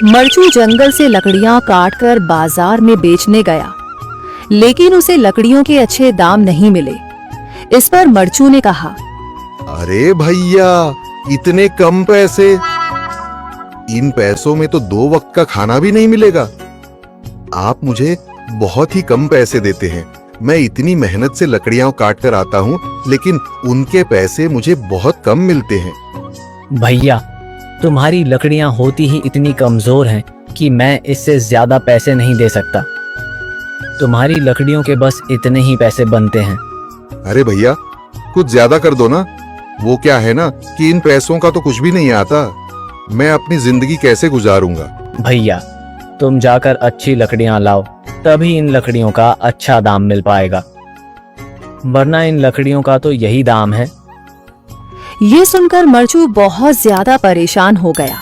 मरचू जंगल से लकड़ियां काटकर बाजार में बेचने गया, लेकिन उसे लकड़ियों के अच्छे दाम नहीं मिले। इस पर मरचू ने कहा, अरे भैया, इतने कम पैसे? इन पैसों में तो 2 वक्त का खाना भी नहीं मिलेगा। आप मुझे बहुत ही कम पैसे देते हैं। मैं इतनी मेहनत से लकड़ियां काट कर आता हूँ, लेकिन उनके पैसे मुझे बहुत कम मिलते हैं। भैया, तुम्हारी लकड़ियां होती ही इतनी कमजोर हैं कि मैं इससे ज्यादा पैसे नहीं दे सकता। तुम्हारी लकड़ियों के बस इतने ही पैसे बनते हैं। अरे भैया, कुछ ज्यादा कर दो ना। वो क्या है ना कि इन पैसों का तो कुछ भी नहीं आता। मैं अपनी जिंदगी कैसे गुजारूंगा? भैया, तुम जाकर अच्छी लकड़ियां लाओ, तभी इन लकड़ियों का अच्छा दाम मिल पाएगा, वरना इन लकड़ियों का तो यही दाम है। ये सुनकर मरचू बहुत ज्यादा परेशान हो गया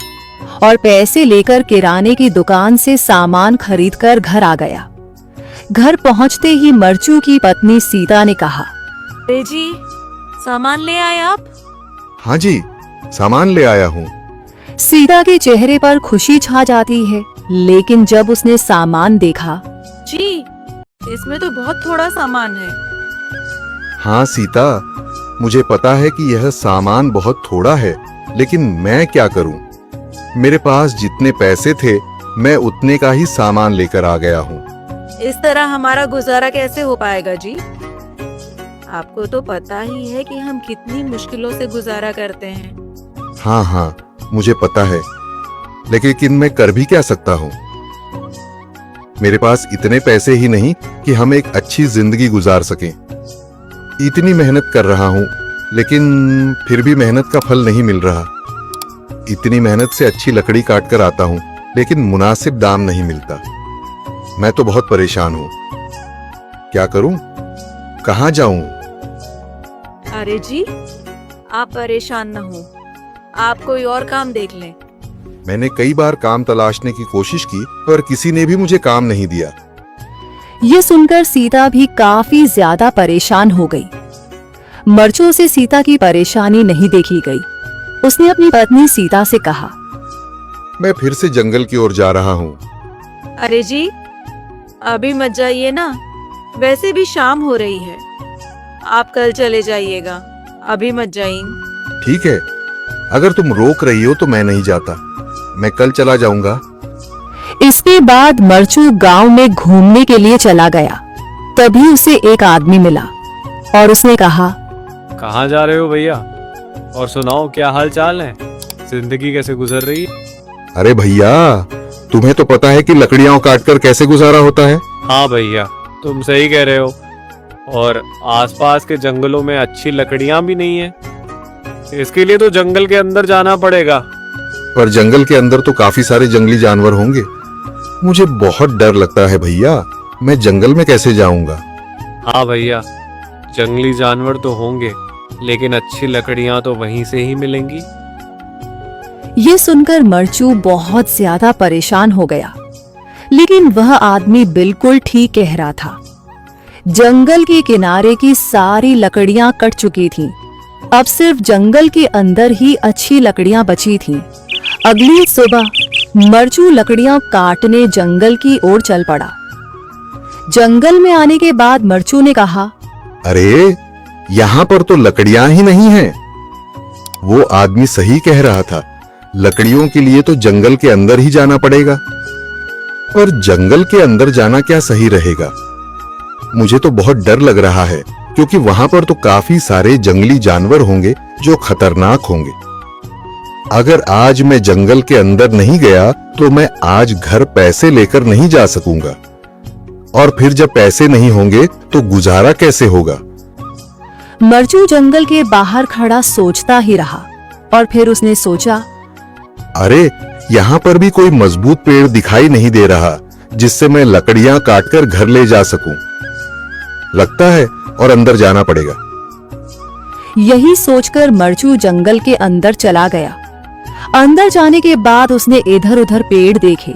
और पैसे लेकर किराने की दुकान से सामान खरीदकर घर आ गया। घर पहुंचते ही मरचू की पत्नी सीता ने कहा, अरे जी, सामान ले आए आप? हाँ जी, सामान ले आया हूँ। सीता के चेहरे पर खुशी छा जाती है, लेकिन जब उसने सामान देखा, जी, इसमें तो बहुत थोड़ा सामान है। हाँ सीता, मुझे पता है कि यह सामान बहुत थोड़ा है, लेकिन मैं क्या करूं? मेरे पास जितने पैसे थे, मैं उतने का ही सामान लेकर आ गया हूँ। इस तरह हमारा गुजारा कैसे हो पाएगा जी? आपको तो पता ही है कि हम कितनी मुश्किलों से गुजारा करते हैं। हाँ, मुझे पता है, लेकिन मैं कर भी क्या सकता हूँ? मेरे पास इतने पैसे ही नहीं कि हम एक अच्छी जिंदगी गुजार सकें। इतनी मेहनत कर रहा हूँ, लेकिन फिर भी मेहनत का फल नहीं मिल रहा। इतनी मेहनत से अच्छी लकड़ी काट कर आता हूँ, लेकिन मुनासिब दाम नहीं मिलता। मैं तो बहुत परेशान हूँ। क्या करूँ? कहाँ जाऊँ? अरे जी, आप परेशान न हो, आप कोई और काम देख लें। मैंने कई बार काम तलाशने की कोशिश की, पर किसी ने भी मुझे काम नहीं दिया। ये सुनकर सीता भी काफी ज्यादा परेशान हो गई। मरचू से सीता की परेशानी नहीं देखी गई। उसने अपनी पत्नी सीता से कहा, मैं फिर से जंगल की ओर जा रहा हूँ। अरे जी, अभी मत जाइए ना, वैसे भी शाम हो रही है। आप कल चले जाइएगा, अभी मत जाइए। ठीक है, अगर तुम रोक रही हो तो मैं नहीं जाता। मैं कल चला जाऊंगा। इसके बाद मरचू गांव में घूमने के लिए चला गया। तभी उसे एक आदमी मिला और उसने कहा, कहाँ जा रहे हो भैया? और सुनाओ, क्या हाल चाल है? जिंदगी कैसे गुजर रही है? अरे भैया, तुम्हें तो पता है कि लकड़ियां काटकर कैसे गुजारा होता है। हाँ भैया, तुम सही कह रहे हो। और आसपास के जंगलों में अच्छी लकड़ियां भी नहीं है। इसके लिए तो जंगल के अंदर जाना पड़ेगा। पर जंगल के अंदर तो काफी सारे जंगली जानवर होंगे। मुझे बहुत डर लगता है भैया, मैं जंगल में कैसे जाऊंगा? हाँ भैया, जंगली जानवर तो होंगे, लेकिन अच्छी लकड़ियां तो वहीं से ही मिलेंगी। ये सुनकर मरचू बहुत ज्यादा परेशान हो गया, लेकिन वह आदमी बिल्कुल ठीक कह रहा था। जंगल के किनारे की सारी लकड़ियां कट चुकी थीं। अब सिर्फ जंगल के अंदर ही अच्छी लकड़ियां बची थीं। अगली सुबह मरचू लकड़ियां काटने जंगल की ओर चल पड़ा। जंगल में आने के बाद मरचू ने कहा, अरे, यहाँ पर तो लकड़ियां ही नहीं हैं। वो आदमी सही कह रहा था, लकड़ियों के लिए तो जंगल के अंदर ही जाना पड़ेगा। और जंगल के अंदर जाना क्या सही रहेगा? मुझे तो बहुत डर लग रहा है, क्योंकि वहां पर तो काफी सारे जंगली जानवर होंगे जो खतरनाक होंगे। अगर आज मैं जंगल के अंदर नहीं गया तो मैं आज घर पैसे लेकर नहीं जा सकूंगा, और फिर जब पैसे नहीं होंगे तो गुजारा कैसे होगा? मरचू जंगल के बाहर खड़ा सोचता ही रहा और फिर उसने सोचा, अरे, यहाँ पर भी कोई मजबूत पेड़ दिखाई नहीं दे रहा जिससे मैं लकड़ियां काटकर घर ले जा सकूं। लगता है और अंदर जाना पड़ेगा। यही सोचकर मरचू जंगल के अंदर चला गया। अंदर जाने के बाद उसने इधर उधर पेड़ देखे,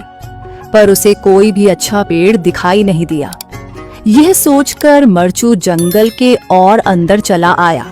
पर उसे कोई भी अच्छा पेड़ दिखाई नहीं दिया। यह सोचकर मरचू जंगल के और अंदर चला आया।